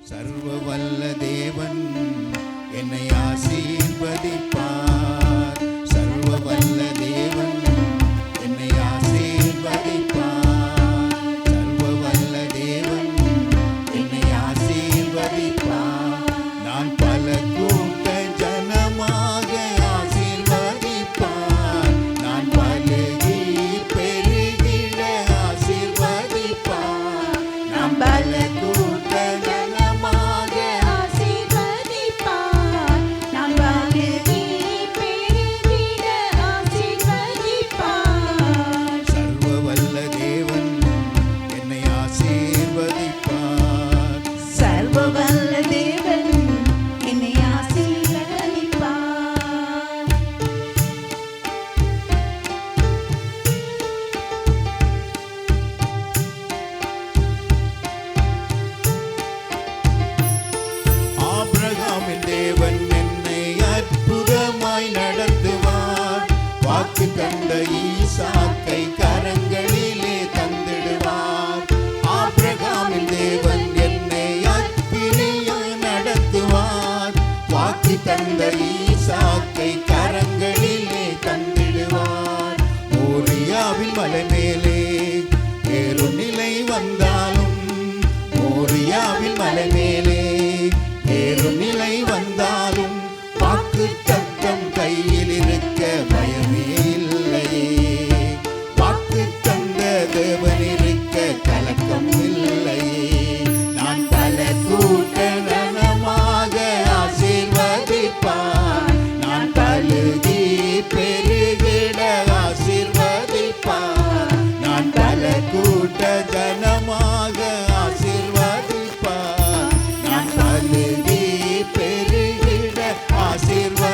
சர்வ வல்ல தேவன் என்னை ஆசீர்வதிப்பார். சர்வ வல்ல தேவன் என்னை ஆசீர்வதிப்பார். சர்வ வல்ல தேவன் என்னை ஆசீர்வதிப்பார். நான் பல கூட்ட ஜனமாக ஆசீர்வதிப்பார். நான் பலுகி பெருகிட ஆசீர்வதிப்பார். நான் பல வாக்கு கண்ட ஈசாக்கை கரங்களிலே தந்திடுவார். ஆபிரகாமின் தேவன் என்னை அற்புதமாய் நடத்துவார். வாக்கு கண்ட ஈசாக்கை கரங்களிலே தந்திடுவார். மோரியாவின் மலை மேலே ஏறும் நிலை வந்தாலும், மோரியாவின் மலை மேலே ஏறும் நிலை வந்தாலும், வாக்கு தத்தம் கையில் இருக்க பயமே இல்லையே. வாக்கு தந்த தேவன் இருக்க கலக்கம் இல்லையே. நான் பல கூட்ட நலமாக ஆசீர்வதிப்பார். நான் பலுகி பெருகிட ஆசீர்வதிப்பார். நான் பல கூட்ட ஜனமாக ஆசீர்வதிப்பார். நான் பலுகி பெருகிட ஆசீர்வதிப்பார்.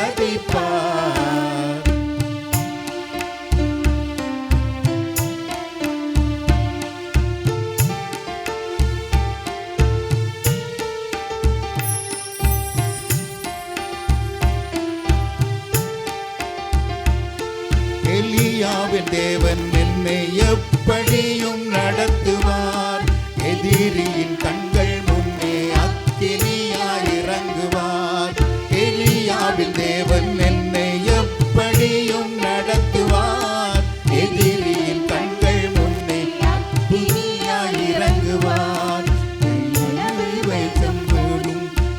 எலியாவின் தேவன் என்னை எப்படியும் நடத்துவார். எதிரியின் கண்கள் முன்னே அக்கினியாய் இறங்குவார். எலியாவின் தேவன் என்னை எப்படியும் நடத்துவார். எதிரியின் கண்கள் முன்னே அக்கினியாய் இறங்குவார்.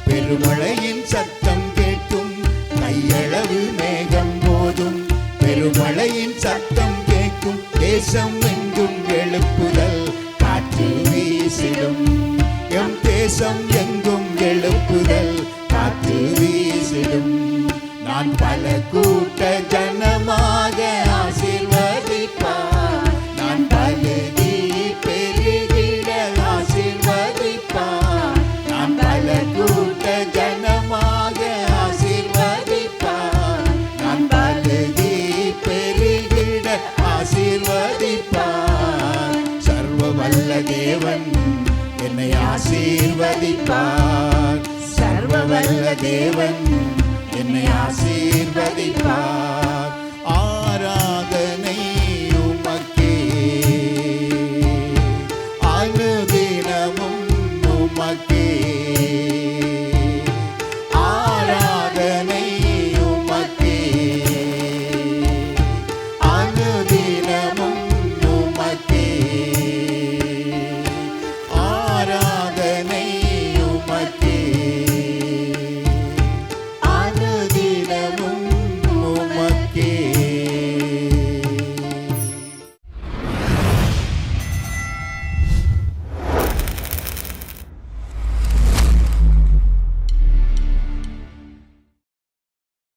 பெருமழையின் சத்தம் கேட்கும், கையளவு மேகம் போதும். பெருமழையின் சத்தம் கேட்கும், தேசம் எங்கும் எழுப்புதல் காற்று வீசிடும். எம் தேசம் எங்கும் எழுப்புதல் காற்று வீசிடும். நான் பல கூட்ட ஜனமாக ஆசீர்வதிப்பார். நான் பலுகி பெருகிட ஆசீர்வதிப்பார். நான் பல கூட்ட ஜனமாக ஆசீர்வதிப்பார். நான் பலுகி பெருகிட ஆசீர்வதிப்பார். சர்வ வல்ல தேவன் என்னை ஆசீர்வதிப்பார். சர்வ வல்ல தேவன் என்னை ஆசீர்வதிப்பார்.